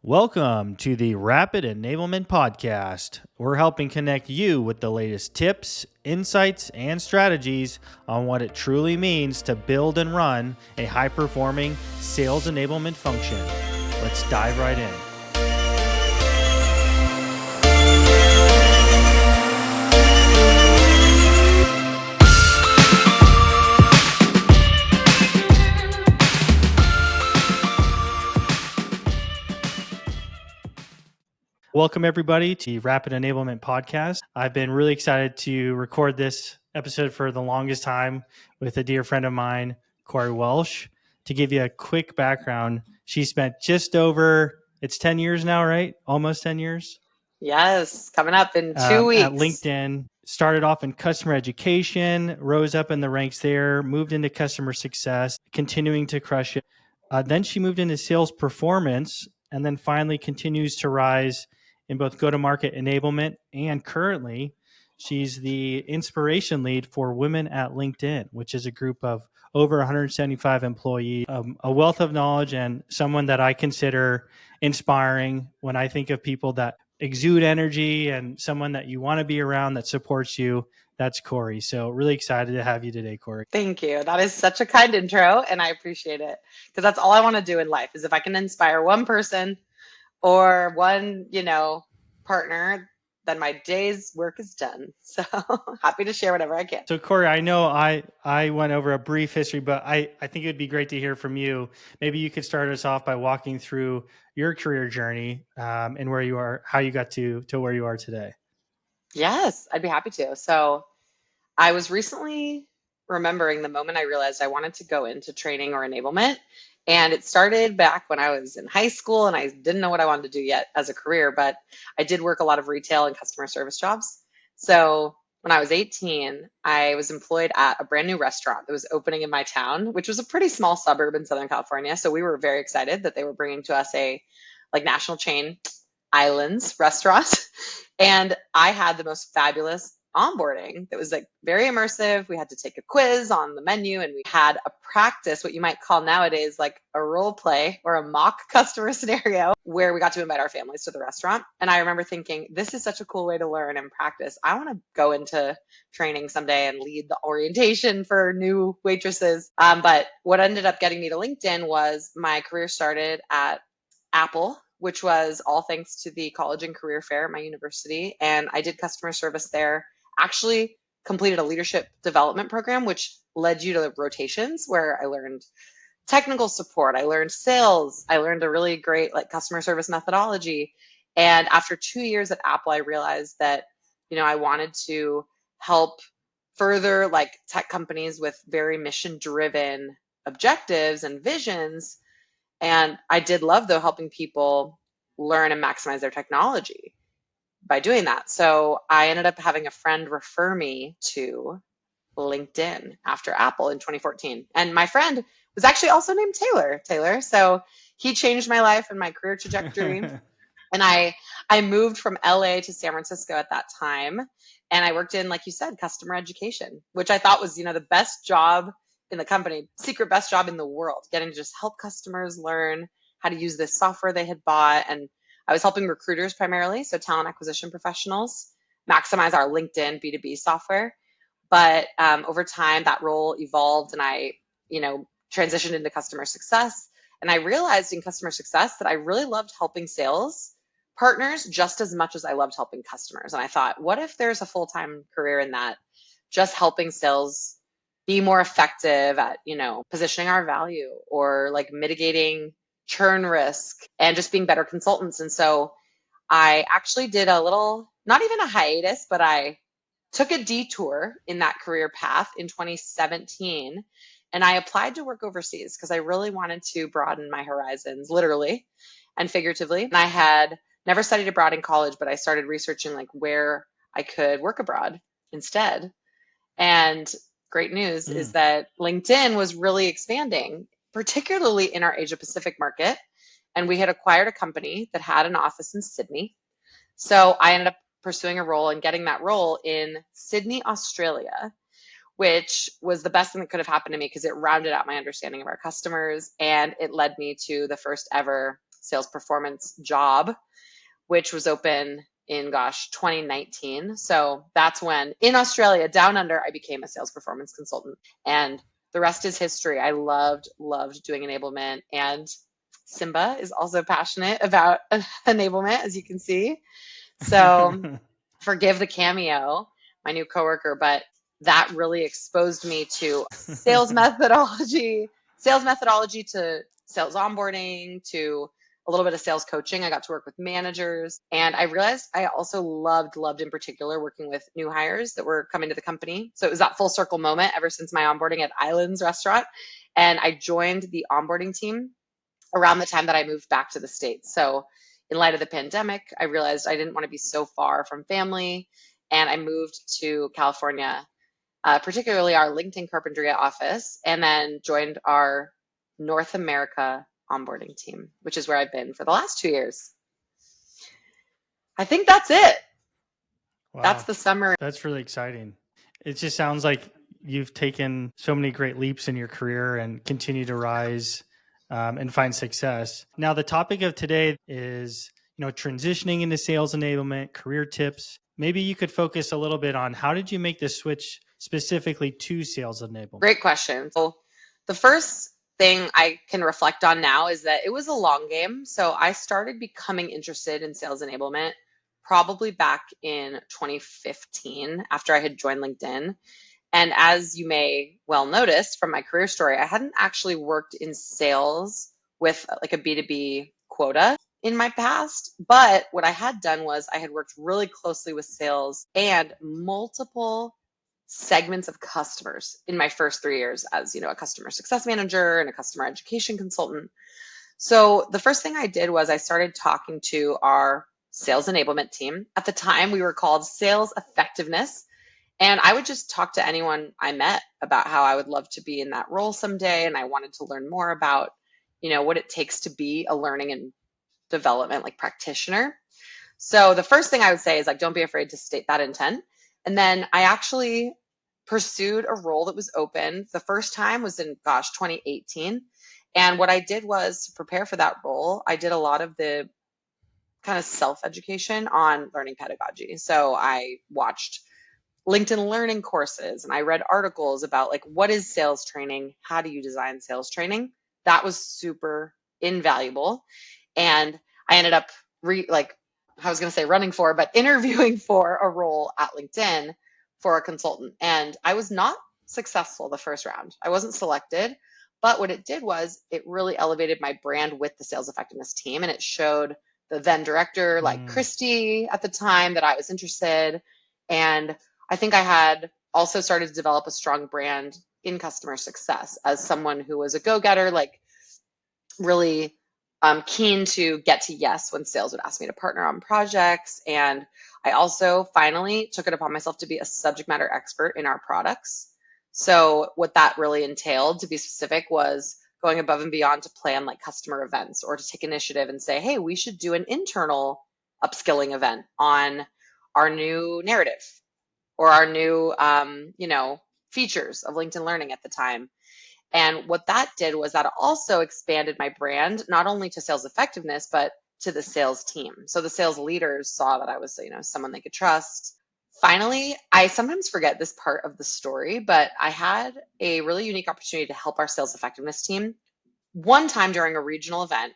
Welcome to the Rapid Enablement Podcast. We're helping connect you with the latest tips, insights, and strategies on what it truly means to build and run a high-performing sales enablement function. Let's dive right in. Welcome, everybody, to the Rapid Enablement Podcast. I've been really excited to record this episode for the longest time with a dear friend of mine, Cory Welsh. To give you a quick background, she spent just over, it's 10 years now, right? Almost 10 years. Yes, coming up in 2 weeks. At LinkedIn, started off in customer education, rose up in the ranks there, moved into customer success, continuing to crush it. Then she moved into sales performance, and then finally continues to rise in both go-to-market enablement, and currently she's the inspiration lead for Women at LinkedIn, which is a group of over 175 employees, a wealth of knowledge, and someone that I consider inspiring when I think of people that exude energy and someone that you want to be around that supports you. That's Cory. So really excited to have you today, Cory. Thank you. That is such a kind intro, and I appreciate it because that's all I want to do in life is if I can inspire one person or one, partner, then my day's work is done. So happy to share whatever I can. So Cory, I know I went over a brief history, but I think it'd be great to hear from you. Maybe you could start us off by walking through your career journey and where you are, how you got to where you are today. Yes, I'd be happy to. So I was recently remembering the moment I realized I wanted to go into training or enablement. And it started back when I was in high school and I didn't know what I wanted to do yet as a career, but I did work a lot of retail and customer service jobs. So when I was 18, I was employed at a brand new restaurant that was opening in my town, which was a pretty small suburb in Southern California. So we were very excited that they were bringing to us a national chain Islands restaurant. And I had the most fabulous onboarding that was very immersive. We had to take a quiz on the menu and we had a practice, what you might call nowadays like a role play or a mock customer scenario where we got to invite our families to the restaurant. And I remember thinking, this is such a cool way to learn and practice. I want to go into training someday and lead the orientation for new waitresses. But what ended up getting me to LinkedIn was my career started at Apple, which was all thanks to the college and career fair at my university. And I did customer service there. Actually completed a leadership development program, which led you to rotations where I learned technical support. I learned sales. I learned a really great customer service methodology. And after 2 years at Apple, I realized that, I wanted to help further tech companies with very mission-driven objectives and visions. And I did love, though, helping people learn and maximize their technology by doing that. So I ended up having a friend refer me to LinkedIn after Apple in 2014. And my friend was actually also named Taylor. So he changed my life and my career trajectory. And I moved from LA to San Francisco at that time. And I worked in, like you said, customer education, which I thought was, the best job in the company, secret best job in the world, getting to just help customers learn how to use this software they had bought. And I was helping recruiters primarily, so talent acquisition professionals, maximize our LinkedIn B2B software. But over time, that role evolved and I, transitioned into customer success. And I realized in customer success that I really loved helping sales partners just as much as I loved helping customers. And I thought, what if there's a full-time career in that, just helping sales be more effective at, positioning our value or mitigating churn risk and just being better consultants. And so I actually did a little, not even a hiatus, but I took a detour in that career path in 2017. And I applied to work overseas because I really wanted to broaden my horizons, literally and figuratively. And I had never studied abroad in college, but I started researching where I could work abroad instead. And great news is that LinkedIn was really expanding, particularly in our Asia Pacific market. And we had acquired a company that had an office in Sydney. So I ended up pursuing a role and getting that role in Sydney, Australia, which was the best thing that could have happened to me because it rounded out my understanding of our customers and it led me to the first ever sales performance job, which was open in, 2019. So that's when in Australia, down under, I became a sales performance consultant. And the rest is history. I loved doing enablement. And Simba is also passionate about enablement, as you can see. So forgive the cameo, my new coworker, but that really exposed me to sales methodology to sales onboarding to a little bit of sales coaching. I got to work with managers, and I realized I also loved in particular working with new hires that were coming to the company. So it was that full circle moment ever since my onboarding at Islands Restaurant. And I joined the onboarding team around the time that I moved back to the States. So in light of the pandemic, I realized I didn't want to be so far from family, and I moved to California, particularly our LinkedIn Carpinteria office, and then joined our North America onboarding team, which is where I've been for the last 2 years. I think that's it. That's Wow, the summary. that's really exciting. It just sounds like you've taken so many great leaps in your career and continue to rise and find success. Now, the topic of today is, transitioning into sales enablement, career tips. Maybe you could focus a little bit on how did you make the switch specifically to sales enablement? Great question. So the first thing I can reflect on now is that it was a long game. So I started becoming interested in sales enablement probably back in 2015 after I had joined LinkedIn. And as you may well notice from my career story, I hadn't actually worked in sales with like a B2B quota in my past. But what I had done was I had worked really closely with sales and multiple segments of customers in my first 3 years as, a customer success manager and a customer education consultant. So the first thing I did was I started talking to our sales enablement team. At the time, we were called sales effectiveness. And I would just talk to anyone I met about how I would love to be in that role someday. And I wanted to learn more about, what it takes to be a learning and development like practitioner. So the first thing I would say is like, don't be afraid to state that intent. And then I actually pursued a role that was open. The first time was in, 2018. And what I did was to prepare for that role, I did a lot of the kind of self-education on learning pedagogy. So I watched LinkedIn learning courses and I read articles about like, what is sales training? How do you design sales training? That was super invaluable. And I ended up I was going to say running for, but interviewing for a role at LinkedIn for a consultant. And I was not successful the first round. I wasn't selected, but what it did was it really elevated my brand with the sales effectiveness team. And it showed the then director, like Christy at the time, that I was interested. And I think I had also started to develop a strong brand in customer success as someone who was a go-getter, like really keen to get to yes when sales would ask me to partner on projects. And I also finally took it upon myself to be a subject matter expert in our products. So what that really entailed, to be specific, was going above and beyond to plan like customer events or to take initiative and say, hey, we should do an internal upskilling event on our new narrative or our new, features of LinkedIn Learning at the time. And what that did was that also expanded my brand, not only to sales effectiveness, but to the sales team. So the sales leaders saw that I was, someone they could trust. Finally, I sometimes forget this part of the story, but I had a really unique opportunity to help our sales effectiveness team. One time during a regional event,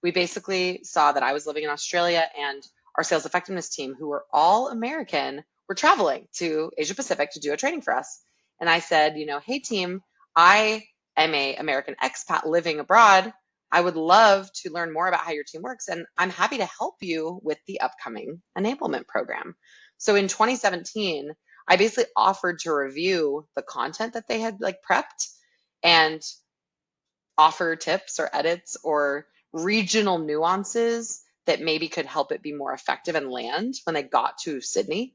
we basically saw that I was living in Australia and our sales effectiveness team, who were all American, were traveling to Asia Pacific to do a training for us. And I said, hey team, I am a American expat living abroad. I would love to learn more about how your team works, and I'm happy to help you with the upcoming enablement program. So in 2017, I basically offered to review the content that they had like prepped and offer tips or edits or regional nuances that maybe could help it be more effective and land when they got to Sydney.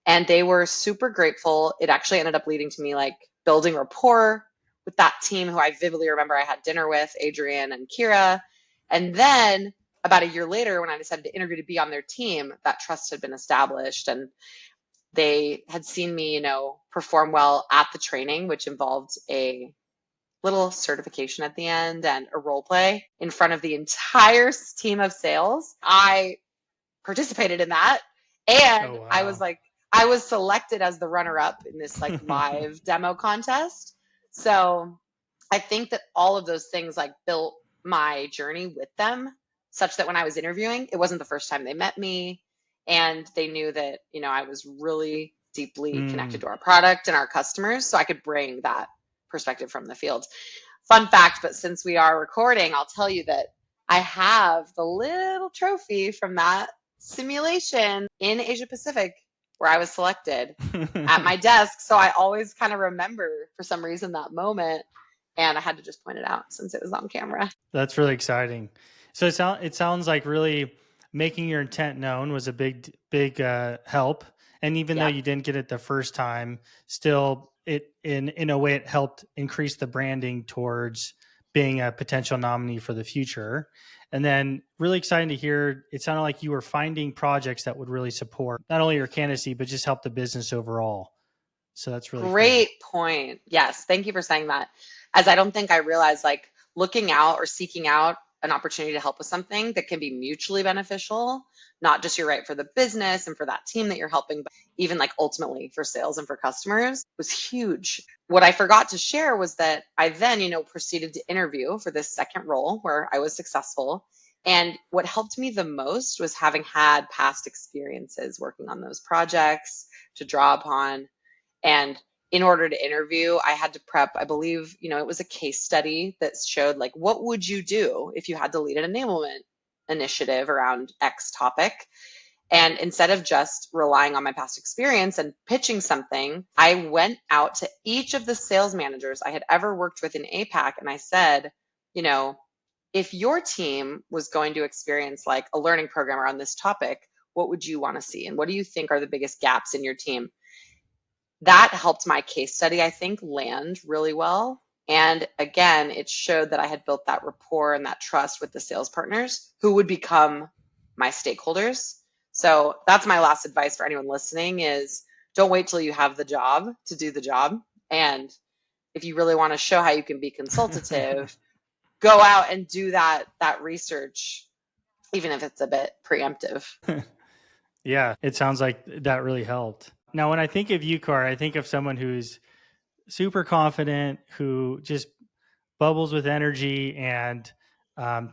And they were super grateful. It actually ended up leading to me like building rapport with that team who I vividly remember I had dinner with, Adrian and Kira. And then about a year later, when I decided to interview to be on their team, that trust had been established. And they had seen me, perform well at the training, which involved a little certification at the end and a role play in front of the entire team of sales. I participated in that. And Oh, wow. I was selected as the runner up in this like live demo contest. So I think that all of those things like built my journey with them such that when I was interviewing, it wasn't the first time they met me. And they knew that, I was really deeply connected to our product and our customers. So I could bring that perspective from the field. Fun fact, but since we are recording, I'll tell you that I have the little trophy from that simulation in Asia Pacific where I was selected at my desk. So I always kind of remember for some reason that moment. And I had to just point it out since it was on camera. That's really exciting. So it sounds like really making your intent known was a big help. And even though Yeah. you didn't get it the first time, still it in a way it helped increase the branding towards being a potential nominee for the future. And then really exciting to hear, it sounded like you were finding projects that would really support not only your candidacy, but just help the business overall. So that's really cool. Great point. Yes. Thank you for saying that. As I don't think I realized, like looking out or seeking out an opportunity to help with something that can be mutually beneficial, not just you're right for the business and for that team that you're helping, but even like ultimately for sales and for customers was huge. What I forgot to share was that I then, proceeded to interview for this second role where I was successful. And what helped me the most was having had past experiences working on those projects to draw upon. And in order to interview, I had to prep, I believe, it was a case study that showed like, what would you do if you had to lead an enablement initiative around X topic? And instead of just relying on my past experience and pitching something, I went out to each of the sales managers I had ever worked with in APAC. And I said, if your team was going to experience like a learning program around this topic, what would you want to see? And what do you think are the biggest gaps in your team? That helped my case study, I think, land really well. And again, it showed that I had built that rapport and that trust with the sales partners who would become my stakeholders. So that's my last advice for anyone listening is don't wait till you have the job to do the job. And if you really want to show how you can be consultative, go out and do that research, even if it's a bit preemptive. Yeah, it sounds like that really helped. Now, when I think of you, Cory, I think of someone who's super confident, who just bubbles with energy and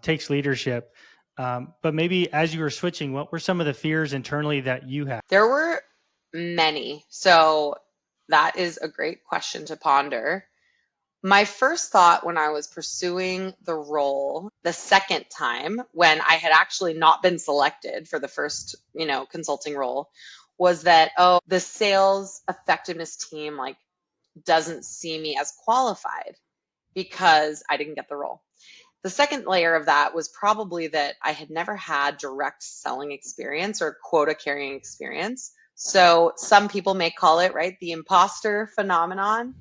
takes leadership. But maybe as you were switching, what were some of the fears internally that you had? There were many. So that is a great question to ponder. My first thought when I was pursuing the role the second time, when I had actually not been selected for the first, consulting role, was that, the sales effectiveness team like doesn't see me as qualified because I didn't get the role. The second layer of that was probably that I had never had direct selling experience or quota carrying experience. So some people may call it, right, the imposter phenomenon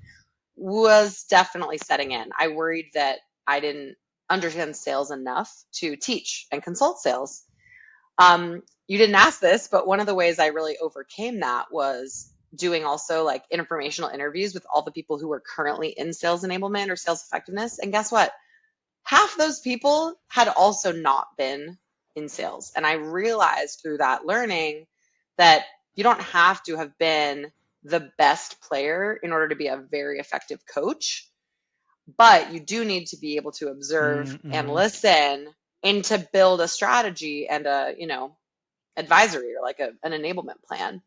was definitely setting in. I worried that I didn't understand sales enough to teach and consult sales. You didn't ask this, but one of the ways I really overcame that was doing also like informational interviews with all the people who were currently in sales enablement or sales effectiveness. And guess what? Half those people had also not been in sales. And I realized through that learning that you don't have to have been the best player in order to be a very effective coach, but you do need to be able to observe and listen and to build a strategy and a, advisory or like an enablement plan.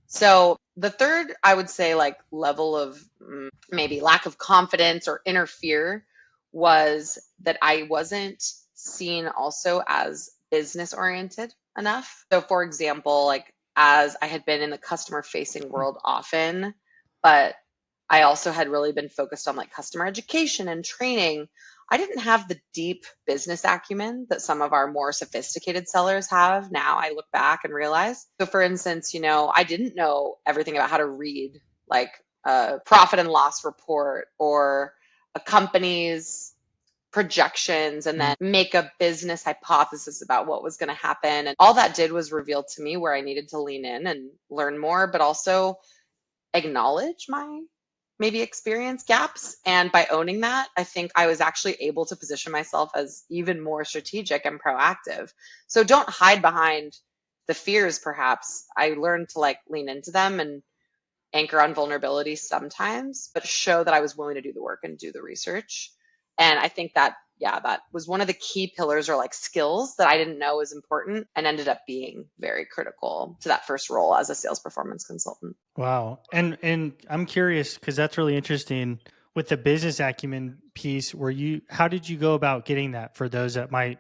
So the third, I would say, like level of maybe lack of confidence or inner fear was that I wasn't seen also as business oriented enough. So for example, like as I had been in the customer facing world often, but I also had really been focused on like customer education and training. I didn't have the deep business acumen that some of our more sophisticated sellers have. Now I look back and realize. So for instance, I didn't know everything about how to read like a profit and loss report or a company's projections and then make a business hypothesis about what was going to happen. And all that did was reveal to me where I needed to lean in and learn more, but also acknowledge my maybe experience gaps. And by owning that, I think I was actually able to position myself as even more strategic and proactive. So don't hide behind the fears, perhaps. I learned to like lean into them and anchor on vulnerability sometimes, but show that I was willing to do the work and do the research. And I think that, yeah, that was one of the key pillars or like skills that I didn't know was important and ended up being very critical to that first role as a sales performance consultant. Wow. And I'm curious because that's really interesting with the business acumen piece. How did you go about getting that for those that might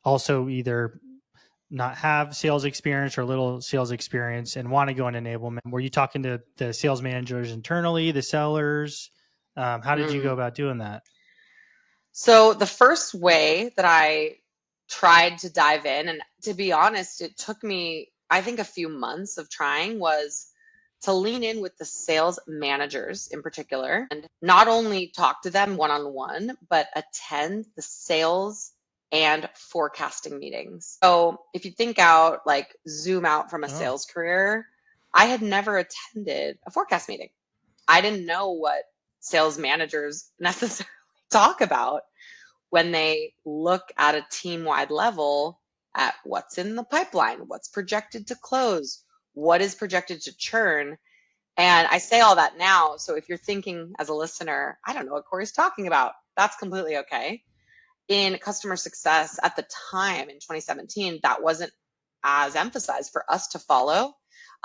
also either not have sales experience or little sales experience and want to go in enablement? Were you talking to the sales managers internally, the sellers? How did you go Mm. about doing that? So the first way that I tried to dive in, and to be honest, it took me, I think, a few months of trying, was to lean in with the sales managers in particular and not only talk to them one on one, but attend the sales and forecasting meetings. So if you think out, like zoom out from a Oh, sales career, I had never attended a forecast meeting. I didn't know what sales managers necessarily talk about when they look at a team wide level at what's in the pipeline, what's projected to close, what is projected to churn. And I say all that now. So if you're thinking as a listener, I don't know what Cory's talking about, that's completely okay. In customer success at the time in 2017, that wasn't as emphasized for us to follow.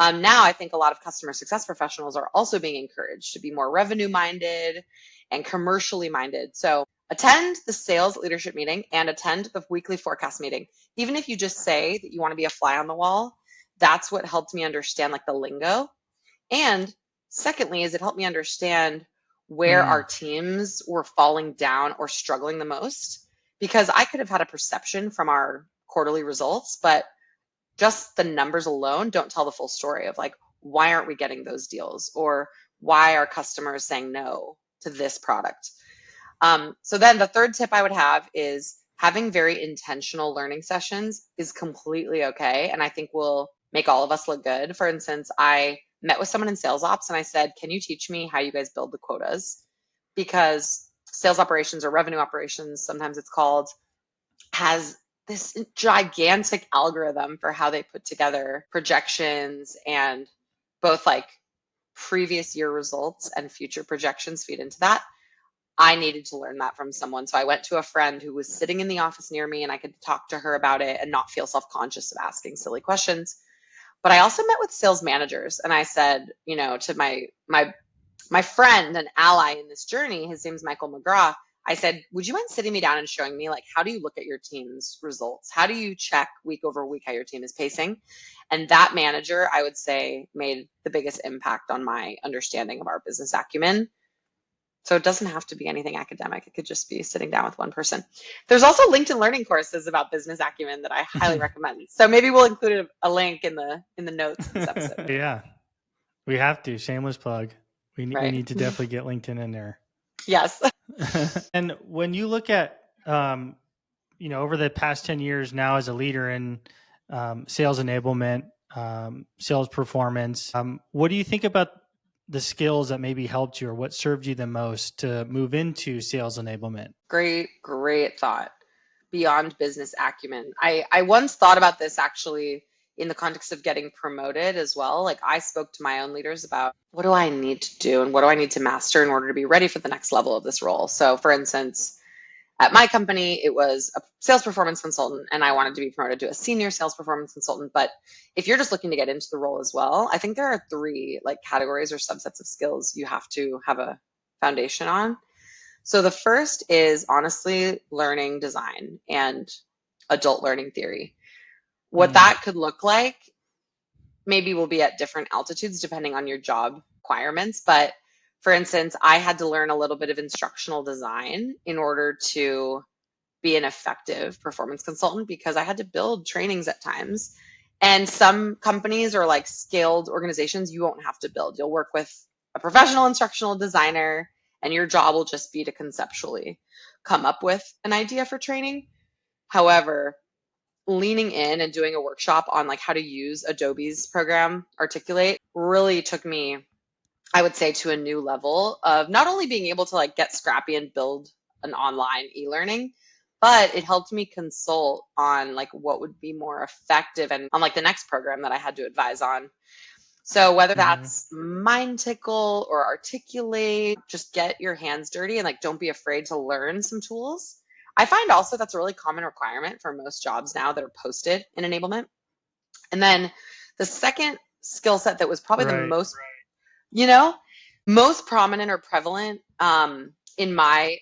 Now, I think a lot of customer success professionals are also being encouraged to be more revenue minded and commercially minded. So, attend the sales leadership meeting and attend the weekly forecast meeting. Even if you just say that you want to be a fly on the wall, that's what helped me understand like the lingo. And secondly, is it helped me understand where our mm, teams were falling down or struggling the most. Because I could have had a perception from our quarterly results, but just the numbers alone don't tell the full story of like, why aren't we getting those deals? Or why are customers saying no to this product? So then the third tip I would have is having very intentional learning sessions is completely okay. And I think will make all of us look good. For instance, I met with someone in sales ops and I said, can you teach me how you guys build the quotas? Because sales operations or revenue operations, sometimes it's called, has this gigantic algorithm for how they put together projections and both like previous year results and future projections feed into that. I needed to learn that from someone. So I went to a friend who was sitting in the office near me and I could talk to her about it and not feel self-conscious of asking silly questions. But I also met with sales managers and I said, to my friend and ally in this journey, his name's Michael McGraw. I said, would you mind sitting me down and showing me like how do you look at your team's results? How do you check week over week how your team is pacing? And that manager, I would say, made the biggest impact on my understanding of our business acumen. So it doesn't have to be anything academic. It could just be sitting down with one person. There's also LinkedIn learning courses about business acumen that I highly recommend. So maybe we'll include a link in the notes of this episode. yeah, we have to. Shameless plug. We Right. need to definitely get LinkedIn in there. Yes. And when you look at, over the past 10 years now as a leader in sales enablement, sales performance, what do you think about the skills that maybe helped you or what served you the most to move into sales enablement? Great thought. Beyond business acumen. I once thought about this actually in the context of getting promoted as well. Like I spoke to my own leaders about what do I need to do and what do I need to master in order to be ready for the next level of this role. So for instance, at my company, it was a sales performance consultant and I wanted to be promoted to a senior sales performance consultant. But if you're just looking to get into the role as well, I think there are three like categories or subsets of skills you have to have a foundation on. So the first is honestly learning design and adult learning theory. What Mm, that could look like maybe will be at different altitudes depending on your job requirements. But for instance, I had to learn a little bit of instructional design in order to be an effective performance consultant because I had to build trainings at times. And some companies or like scaled organizations, you won't have to build. You'll work with a professional instructional designer, and your job will just be to conceptually come up with an idea for training. However, leaning in and doing a workshop on like how to use Adobe's program Articulate really took me I would say, to a new level of not only being able to like get scrappy and build an online e-learning, but it helped me consult on like what would be more effective and on like the next program that I had to advise on. So whether Hmm. that's mind tickle or articulate, just get your hands dirty and like don't be afraid to learn some tools. I find also that's a really common requirement for most jobs now that are posted in enablement. And then the second skill set that was probably the Right. most, you know, most prominent or prevalent in my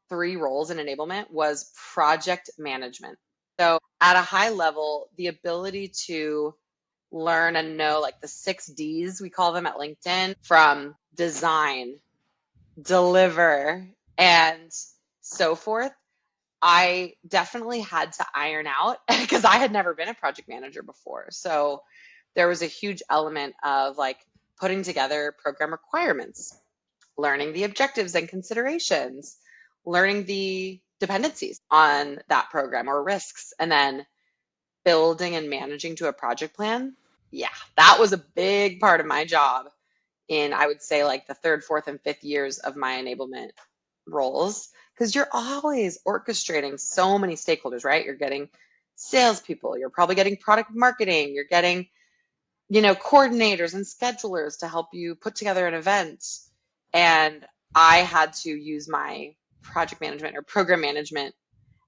three roles in enablement was project management. So at a high level, the ability to learn and know like the 6 Ds, we call them at LinkedIn, from design, deliver, and so forth. I definitely had to iron out because I had never been a project manager before. So there was a huge element of like putting together program requirements, learning the objectives and considerations, learning the dependencies on that program or risks, and then building and managing to a project plan. Yeah, that was a big part of my job in, I would say, like the third, fourth, and fifth years of my enablement roles, because you're always orchestrating so many stakeholders, right? You're getting salespeople, you're probably getting product marketing, you're getting, coordinators and schedulers to help you put together an event. And I had to use my project management or program management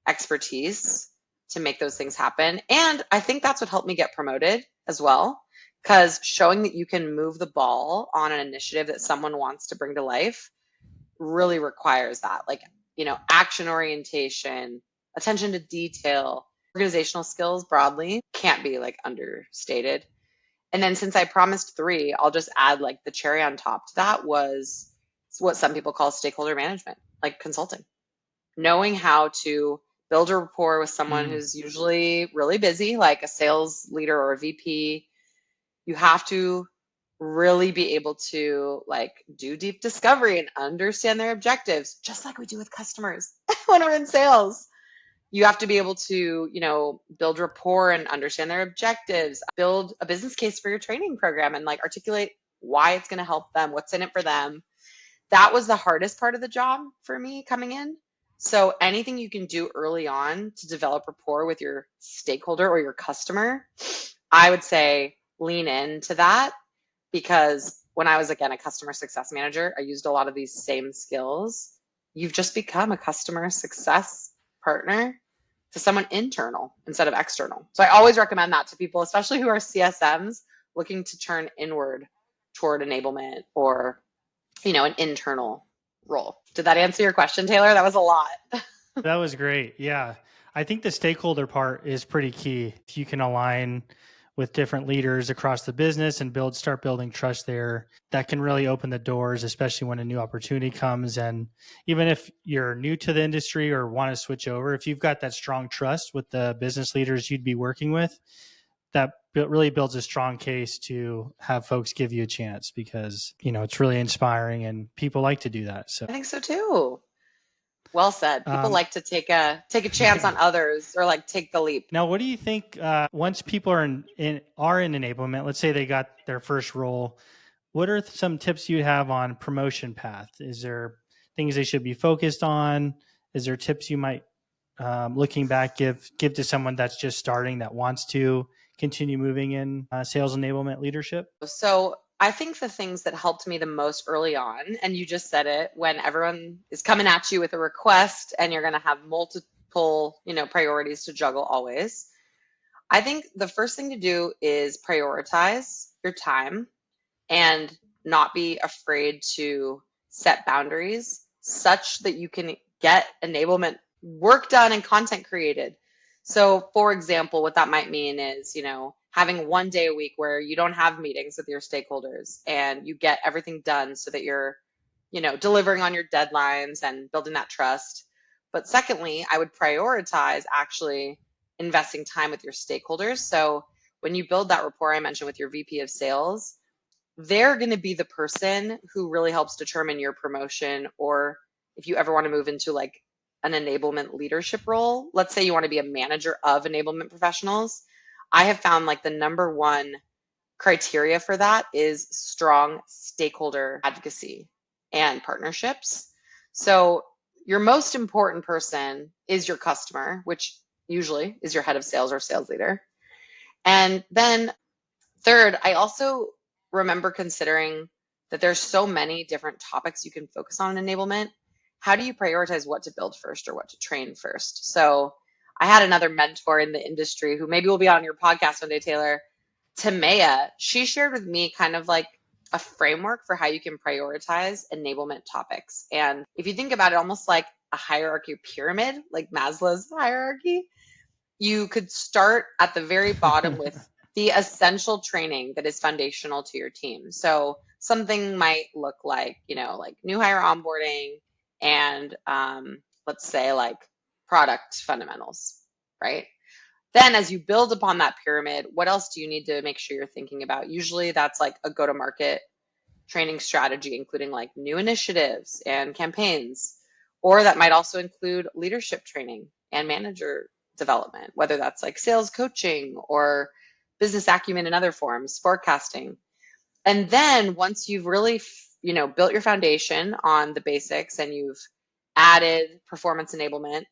expertise to make those things happen. And I think that's what helped me get promoted as well, because showing that you can move the ball on an initiative that someone wants to bring to life really requires that. Like, action orientation, attention to detail, organizational skills broadly can't be like understated. And then since I promised three, I'll just add like the cherry on top to that was what some people call stakeholder management, like consulting, knowing how to build a rapport with someone Mm. who's usually really busy, like a sales leader or a VP. You have to really be able to like do deep discovery and understand their objectives, just like we do with customers when we're in sales. You have to be able to, build rapport and understand their objectives, build a business case for your training program and like articulate why it's going to help them, what's in it for them. That was the hardest part of the job for me coming in. So anything you can do early on to develop rapport with your stakeholder or your customer, I would say lean into that, because when I was, again, a customer success manager, I used a lot of these same skills. You've just become a customer success partner to someone internal instead of external. So I always recommend that to people, especially who are CSMs looking to turn inward toward enablement or an internal role. Did that answer your question, Taylor? That was a lot. That was great. Yeah. I think the stakeholder part is pretty key. If you can align with different leaders across the business and start building trust there, that can really open the doors, especially when a new opportunity comes. And even if you're new to the industry or want to switch over, if you've got that strong trust with the business leaders you'd be working with, that really builds a strong case to have folks give you a chance, because it's really inspiring and people like to do that. So I think so too. Well said. People um, like to take a chance yeah. on others or like take the leap. Now, what do you think once people are in enablement? Let's say they got their first role. What are some tips you have on promotion path? Is there things they should be focused on? Is there tips you might, looking back, give to someone that's just starting that wants to continue moving in sales enablement leadership? So I think the things that helped me the most early on, and you just said it, when everyone is coming at you with a request and you're going to have multiple, priorities to juggle always. I think the first thing to do is prioritize your time and not be afraid to set boundaries such that you can get enablement work done and content created. So, for example, what that might mean is, having one day a week where you don't have meetings with your stakeholders and you get everything done so that you're, delivering on your deadlines and building that trust. But secondly, I would prioritize actually investing time with your stakeholders. So, when you build that rapport I mentioned with your VP of sales, they're going to be the person who really helps determine your promotion, or if you ever want to move into like an enablement leadership role. Let's say you want to be a manager of enablement professionals. I have found like the number one criteria for that is strong stakeholder advocacy and partnerships. So your most important person is your customer, which usually is your head of sales or sales leader. And then third, I also remember considering that there's so many different topics you can focus on in enablement. How do you prioritize what to build first or what to train first? So I had another mentor in the industry who maybe will be on your podcast one day, Taylor, Tamaya. She shared with me kind of like a framework for how you can prioritize enablement topics. And if you think about it, almost like a hierarchy pyramid, like Maslow's hierarchy, you could start at the very bottom with the essential training that is foundational to your team. So something might look like, like new hire onboarding and let's say like product fundamentals, right? Then as you build upon that pyramid, what else do you need to make sure you're thinking about? Usually that's like a go-to-market training strategy, including like new initiatives and campaigns, or that might also include leadership training and manager development, whether that's like sales coaching or business acumen in other forms, forecasting. And then once you've really, built your foundation on the basics and you've added performance enablement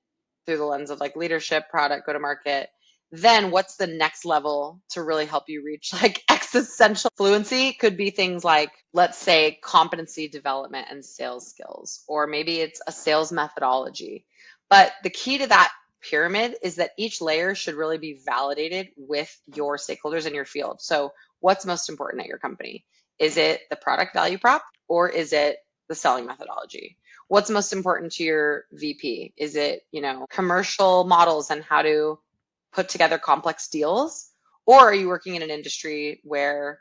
through the lens of like leadership, product, go to market, then what's the next level to really help you reach like existential fluency? Could be things like, let's say, competency development and sales skills, or maybe it's a sales methodology. But the key to that pyramid is that each layer should really be validated with your stakeholders in your field. So what's most important at your company? Is it the product value prop or is it the selling methodology? What's most important to your VP? Is it, commercial models and how to put together complex deals? Or are you working in an industry where,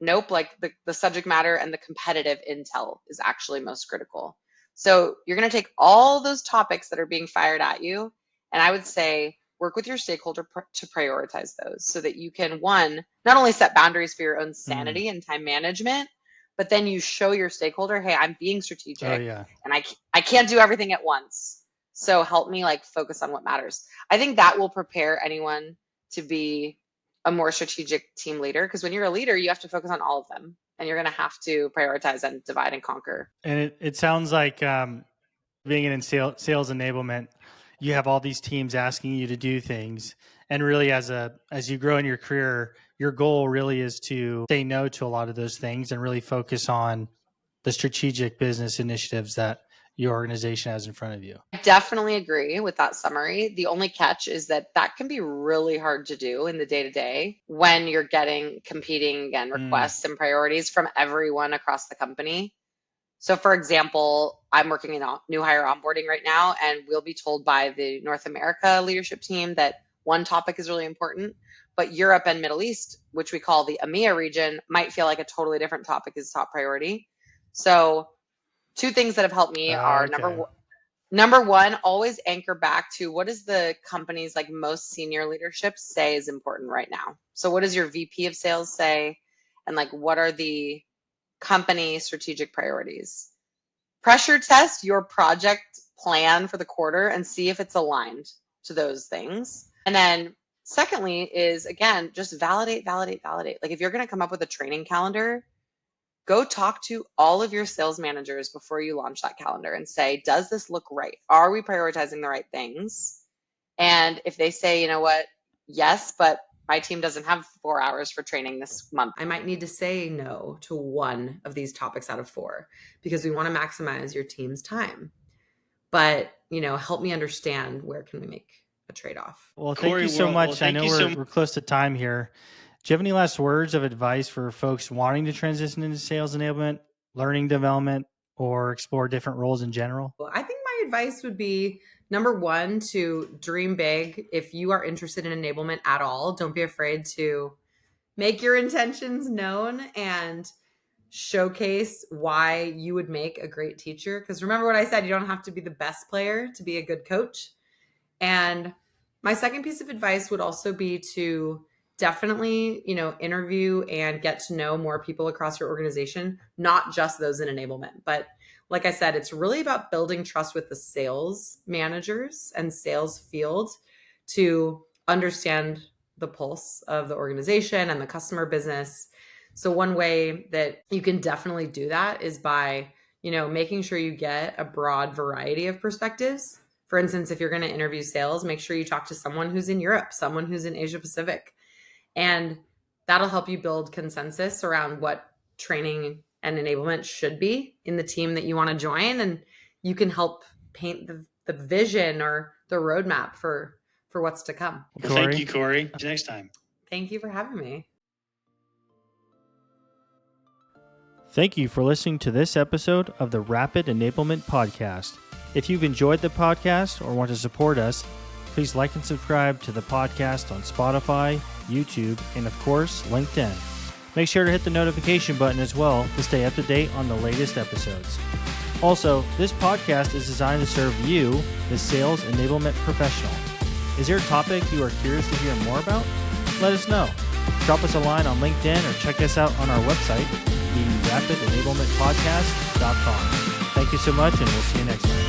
nope, like the subject matter and the competitive intel is actually most critical? So you're going to take all those topics that are being fired at you, and I would say work with your stakeholder to prioritize those so that you can, one, not only set boundaries for your own sanity and time management, but then you show your stakeholder, hey, I'm being strategic and I can't do everything at once. So help me like focus on what matters. I think that will prepare anyone to be a more strategic team leader, because when you're a leader, you have to focus on all of them and you're going to have to prioritize and divide and conquer. And it sounds like being in sales enablement, you have all these teams asking you to do things. And really as you grow in your career, your goal really is to say no to a lot of those things and really focus on the strategic business initiatives that your organization has in front of you. I definitely agree with that summary. The only catch is that can be really hard to do in the day to day when you're getting competing again requests and priorities from everyone across the company. So for example, I'm working in new hire onboarding right now, and we'll be told by the North America leadership team that one topic is really important, but Europe and Middle East, which we call the EMEA region, might feel like a totally different topic is top priority. So two things that have helped me are number one, always anchor back to what does the company's like most senior leadership say is important right now. So what does your VP of sales say? And like, what are the company strategic priorities? Pressure test your project plan for the quarter and see if it's aligned to those things. And then secondly is, again, just validate. Like if you're going to come up with a training calendar, go talk to all of your sales managers before you launch that calendar and say, does this look right? Are we prioritizing the right things? And if they say, you know what, yes, but my team doesn't have 4 hours for training this month, I might need to say no to one of these topics out of 4 because we want to maximize your team's time. But, help me understand, where can we make a trade-off? Well, thank you so much. I know we're close to time here. Do you have any last words of advice for folks wanting to transition into sales enablement, learning development, or explore different roles in general? Well, I think my advice would be, number one, to dream big. If you are interested in enablement at all, don't be afraid to make your intentions known and showcase why you would make a great teacher. Because remember what I said, you don't have to be the best player to be a good coach. And my second piece of advice would also be to definitely, interview and get to know more people across your organization, not just those in enablement. But like I said, it's really about building trust with the sales managers and sales field to understand the pulse of the organization and the customer business. So one way that you can definitely do that is by, making sure you get a broad variety of perspectives. For instance, if you're going to interview sales, make sure you talk to someone who's in Europe, someone who's in Asia Pacific. And that'll help you build consensus around what training and enablement should be in the team that you want to join. And you can help paint the vision or the roadmap for what's to come. Well, thank you, Cory. See you next time. Thank you for having me. Thank you for listening to this episode of the Rapid Enablement Podcast. If you've enjoyed the podcast or want to support us, please like and subscribe to the podcast on Spotify, YouTube, and of course, LinkedIn. Make sure to hit the notification button as well to stay up to date on the latest episodes. Also, this podcast is designed to serve you, the sales enablement professional. Is there a topic you are curious to hear more about? Let us know. Drop us a line on LinkedIn or check us out on our website, the rapidenablementpodcast.com. Thank you so much, and we'll see you next time.